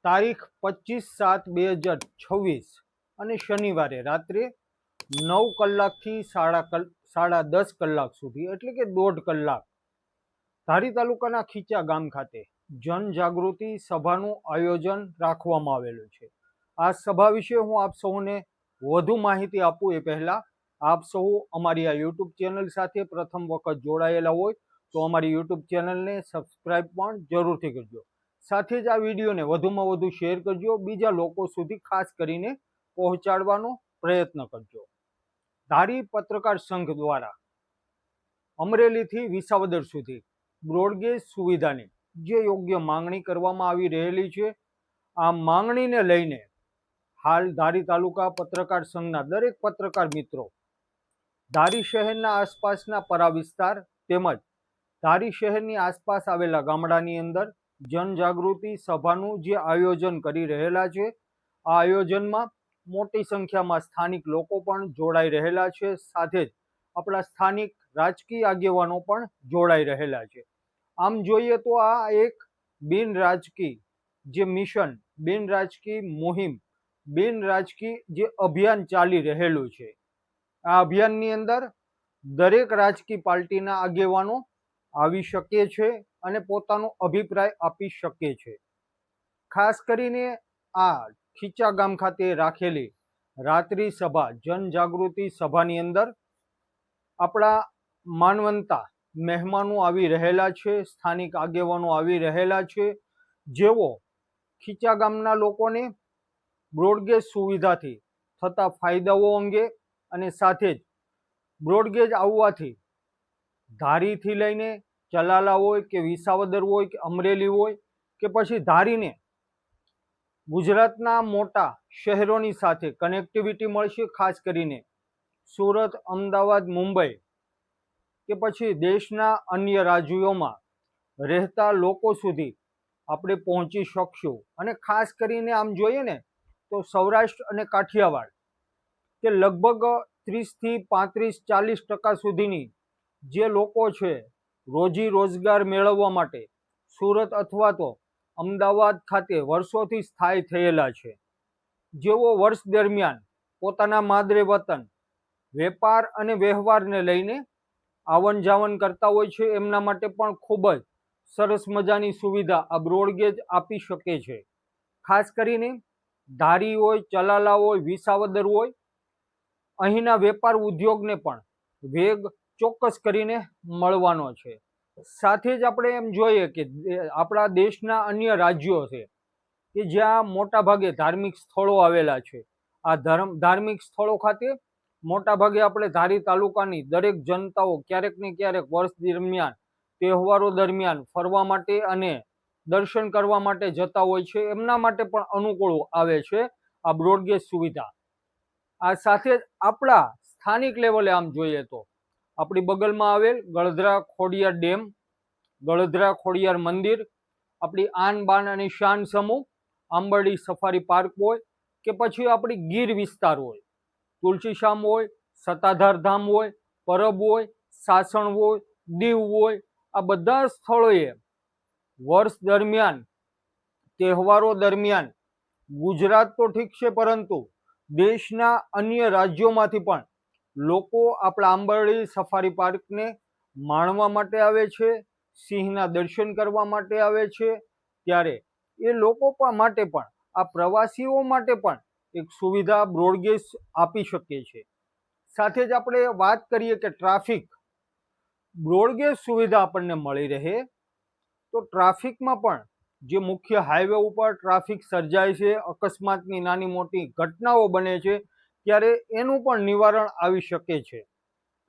તારીખ 25/7/2026 અને શનિવારે રાત્રે 9 કલાકથી સાડા 10 કલાક સુધી એટલે કે 1.5 કલાક ધારી તાલુકાના ખીચા ગામ ખાતે જનજાગૃતિ સભાનું આયોજન રાખવામાં આવેલું છે। આ સભા વિશે હું આપ સૌને વધુ માહિતી આપું એ પહેલા આપ સૌ અમારી આ યુટ્યુબ ચેનલ સાથે પ્રથમ વખત જોડાયેલા હોય તો અમારી યુટ્યુબ ચેનલને સબસ્ક્રાઇબ પણ જરૂરથી કરજો। સાથે જ આ વિડીયોને વધુમાં વધુ શેર કરજો, બીજા લોકો સુધી ખાસ કરીને પહોંચાડવાનો પ્રયત્ન કરજો। ધારી પત્રકાર સંઘ દ્વારા અમરેલીથી વિસાવદર સુધી બ્રોડગેજ સુવિધાની જે યોગ્ય માંગણી કરવામાં આવી રહેલી છે, આ માંગણીને લઈને હાલ ધારી તાલુકા પત્રકાર સંઘના દરેક પત્રકાર મિત્રો ધારી શહેરના આસપાસના પરા વિસ્તાર તેમજ ધારી શહેરની આસપાસ આવેલા ગામડાની અંદર જનજાગૃતિ સભાનું જે આયોજન કરી રહેલા છે। આ આયોજનમાં મોટી સંખ્યામાં સ્થાનિક લોકો પણ જોડાઈ રહેલા છે, સાથે જ આપણા સ્થાનિક રાજકીય આગેવાનો પણ જોડાઈ રહેલા છે। આમ જોઈએ તો આ એક બિન રાજકીય જે મિશન, બિન રાજકીય મુહિમ, બિન રાજકીય જે અભિયાન ચાલી રહેલું છે। આ અભિયાનની અંદર દરેક રાજકીય પાર્ટીના આગેવાનો આવી શકે છે અને પોતાનો અભિપ્રાય આપી શકે છે। ખાસ કરીને આ ખીચા ગામ ખાતે રાખેલી રાત્રિ સભા જનજાગૃતિ સભાની અંદર આપણા માનવંતા મહેમાનો આવી રહેલા છે, સ્થાનિક આગેવાનો આવી રહેલા છે, જેઓ ખીચા ગામના લોકોને બ્રોડગેજ સુવિધાથી થતા ફાયદાઓ અંગે અને સાથે જ બ્રોડગેજ આવવાથી ધારીથી લઈને ચલાલા હોય કે વિસાવદર હોય કે અમરેલી હોય કે પછી ધારીને ગુજરાતના મોટા શહેરોની સાથે કનેક્ટિવિટી મળશે। ખાસ કરીને સુરત, અમદાવાદ, મુંબઈ કે પછી દેશના અન્ય રાજ્યોમાં રહેતા લોકો સુધી આપણે પહોંચી શકશું। અને ખાસ કરીને આમ જોઈએ ને તો સૌરાષ્ટ્ર અને કાઠિયાવાડ કે લગભગ 30થી 35-40% સુધીની જે લોકો છે રોજી રોજગાર મેળવવા માટે સુરત અથવા તો અમદાવાદ ખાતે વર્ષોથી સ્થાયી થયેલા છે, જેઓ વર્ષ દરમિયાન પોતાના માદરે વતન વેપાર અને વ્યવહારને લઈને આવન જાવન કરતા હોય છે। એમના માટે પણ ખૂબ જ સરસ મજાની સુવિધા આ બ્રોડગેજ આપી શકે છે। ખાસ કરીને ધારી હોય, ચલાલા હોય, વિસાવદર હોય, અહીંના વેપાર ઉદ્યોગને પણ વેગ ચોક્કસ કરીને મળવાનો છે। સાથે જ આપણે એમ જોઈએ કે આપણા દેશના અન્ય રાજ્યો છે કે જ્યાં મોટા ભાગે ધાર્મિક સ્થળો આવેલા છે। આ ધાર્મિક સ્થળો ખાતે મોટા ભાગે આપણે ધારી તાલુકાની દરેક જનતાઓ ક્યારેક ને ક્યારેક વર્ષ દરમિયાન તહેવારો દરમિયાન ફરવા માટે અને દર્શન કરવા માટે જતા હોય છે। એમના માટે પણ અનુકૂળ આવે છે આ બ્રોડગેજ સુવિધા। આ સાથે જ આપણા સ્થાનિક લેવલે આમ જોઈએ તો આપણી બગલમાં આવેલ ગળધરા ખોડિયાર ડેમ, ગળધરા ખોડિયાર મંદિર, આપણી આન બાન અને શાન સમૂહ, આંબરડી સફારી પાર્ક હોય કે પછી આપણી ગીર વિસ્તાર હોય, તુલસીશ્યામ હોય, સત્તાધાર ધામ હોય, પરબ હોય, સાસણ હોય, દીવ હોય, આ બધા સ્થળોએ વર્ષ દરમિયાન તહેવારો દરમિયાન ગુજરાત તો ઠીક છે પરંતુ દેશના અન્ય રાજ્યોમાંથી પણ લોકો આપણા આંબરડી સફારી પાર્કને માણવા માટે આવે છે, સિંહના દર્શન કરવા માટે આવે છે। ત્યારે એ લોકો માટે પણ આ પ્રવાસીઓ માટે પણ એક સુવિધા બ્રોડગેજ આપી શકે છે। સાથે જ આપણે વાત કરીએ કે ટ્રાફિક બ્રોડગેજ સુવિધા આપણને મળી રહે તો ટ્રાફિકમાં પણ જે મુખ્ય હાઈવે ઉપર ટ્રાફિક સર્જાય છે, અકસ્માતની નાની મોટી ઘટનાઓ બને છે, ત્યારે એનું પણ નિવારણ આવી શકે છે।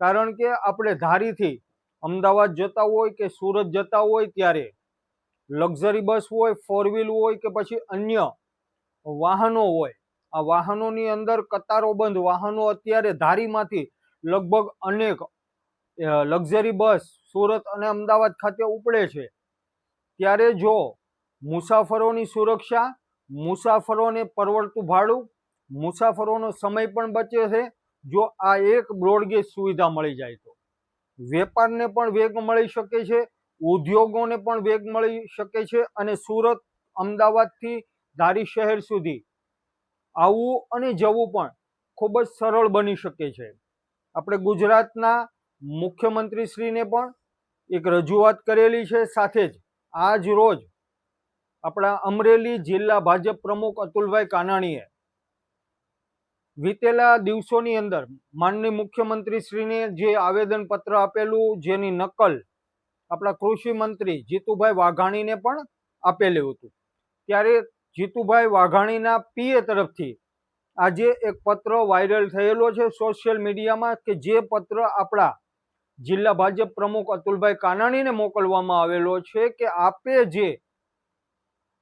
કારણ કે આપણે ધારીથી અમદાવાદ જતા હોય કે સુરત જતા હોય ત્યારે લક્ઝરી બસ હોય, 4 વ્હીલ હોય કે પછી અન્ય વાહનો હોય, આ વાહનોની અંદર કતારોબંધ વાહનો અત્યારે ધારીમાંથી લગભગ અનેક લક્ઝરી બસ સુરત અને અમદાવાદ ખાતે ઉપડે છે। ત્યારે જો મુસાફરોની સુરક્ષા, મુસાફરોને પરવડતું ભાડું, મુસાફરોનો સમય પણ બચે છે જો આ એક બ્રોડગેજ સુવિધા મળી જાય તો। વેપારને પણ વેગ મળી શકે છે, ઉદ્યોગોને પણ વેગ મળી શકે છે અને સુરત, અમદાવાદથી ધારી શહેર સુધી આવવું અને જવું પણ ખૂબ જ સરળ બની શકે છે. આપણે ગુજરાતના મુખ્યમંત્રીશ્રીને પણ એક રજૂઆત કરેલી છે. સાથે જ આજ રોજ આપણા અમરેલી જિલ્લા ભાજપ પ્રમુખ અતુલભાઈ કાનાણીએ વીતેલા દિવસોની અંદર માનનીય મુખ્યમંત્રીશ્રીને જે આવેદનપત્ર આપેલું, જેની નકલ આપણા કૃષિ મંત્રી જીતુભાઈ વાઘાણીને પણ આપેલું હતું, ત્યારે જીતુભાઈ વાઘાણીના પીએ તરફથી આજે એક પત્ર વાયરલ થયેલો છે સોશિયલ મીડિયામાં, કે જે પત્ર આપણા જિલ્લા ભાજપ પ્રમુખ અતુલભાઈ કાનાણીને મોકલવામાં આવેલો છે કે આપે જે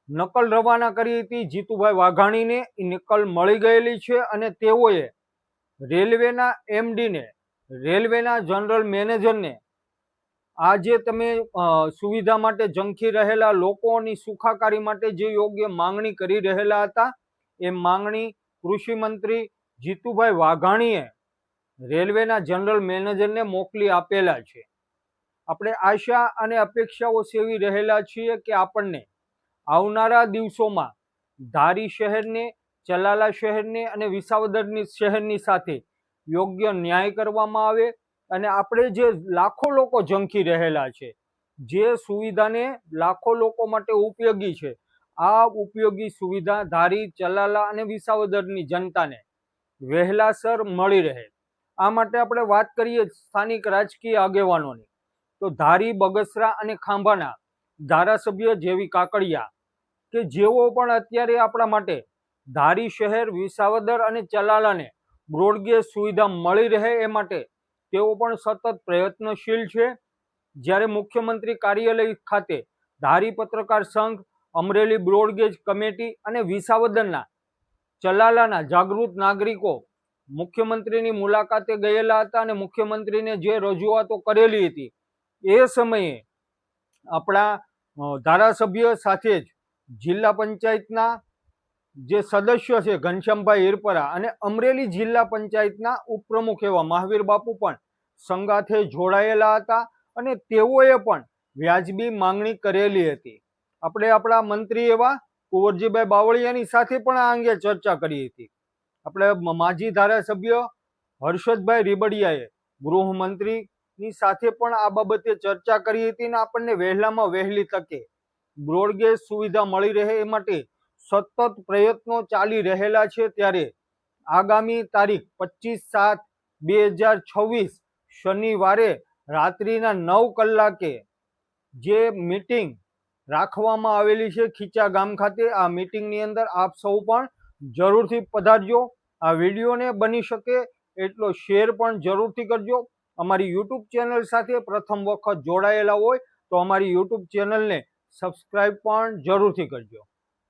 નકલ રવાના કરી હતી જીતુભાઈ વાઘાણીને, એ નકલ મળી ગયેલી છે અને તેઓએ રેલવેના એમડીને, રેલવેના જનરલ મેનેજરને આજે તમે સુવિધા માટે ઝંખી રહેલા લોકોની સુખાકારી માટે જે યોગ્ય માંગણી કરી રહેલા હતા, એ માંગણી કૃષિ મંત્રી જીતુભાઈ વાઘાણીએ રેલવેના જનરલ મેનેજરને મોકલી આપેલા છે. આપણે આશા અને અપેક્ષાઓ સેવી રહેલા છીએ કે આપણને આવનારા દિવસોમાં ધારી શહેરને, ચલાલા શહેરને અને વિસાવદરની શહેરની સાથે યોગ્ય ન્યાય કરવામાં આવે અને આપણે જે લાખો લોકો ઝંખી રહેલા છે, જે સુવિધાને લાખો લોકો માટે ઉપયોગી છે, આ ઉપયોગી સુવિધા ધારી, ચલાલા અને વિસાવદરની જનતાને વહેલાસર મળી રહે. આ માટે આપણે વાત કરીએ સ્થાનિક રાજકીય આગેવાનોની, તો ધારી, બગસરા અને ખાંભાના ધારાસભ્ય જેવી કાકડિયા, કે જેઓ પણ અત્યારે આપણા માટે ધારી શહેર, વિસાવદર અને ચલાલાને બ્રોડગેજ સુવિધા મળી રહે એ માટે તેઓ પણ સતત પ્રયત્નશીલ છે. જ્યારે મુખ્યમંત્રી કાર્યાલય ખાતે ધારી પત્રકાર સંઘ, અમરેલી બ્રોડગેજ કમિટી અને વિસાવદરના, ચલાલાના જાગૃત નાગરિકો મુખ્યમંત્રીની મુલાકાતે ગયેલા હતા અને મુખ્યમંત્રીને જે રજૂઆતો કરેલી હતી એ સમયે આપણા ધારાસભ્ય સાથે જ જિલ્લા પંચાયતના જે સદસ્ય છે ઘનશ્યામભાઈ હિરપરા અને અમરેલી જિલ્લા પંચાયતના ઉપપ્રમુખ એવા મહાવીર બાપુ પણ સંગાથે જોડાયેલા હતા અને તેઓએ પણ વ્યાજબી માંગણી કરેલી હતી. આપણે આપણા મંત્રી એવા કુંવરજીભાઈ બાવળિયાની સાથે પણ આ અંગે ચર્ચા કરી હતી. આપણે માજી ધારાસભ્ય હર્ષદભાઈ રીબડિયાએ ગૃહમંત્રીની સાથે પણ આ બાબતે ચર્ચા કરી હતી અને આપણને વહેલામાં વહેલી તકે બ્રોડગેજ સુવિધા મળી રહે એ માટે સતત પ્રયત્નો ચાલી રહેલા છે. ત્યારે આગામી તારીખ 25/7/2026 શનિવારે રાત્રિના 9 કલાકે જે મીટિંગ રાખવામાં આવેલી છે ખીચા ગામ ખાતે, આ મીટિંગની અંદર આપ સૌ પણ જરૂરથી પધારજો. આ વિડીયોને બની શકે એટલો શેર પણ જરૂરથી કરજો. અમારી યુટ્યુબ ચેનલ સાથે પ્રથમ વખત જોડાયેલા હોય તો અમારી યુટ્યુબ ચેનલને સબસ્ક્રાઈબ પણ જરૂરથી કરજો.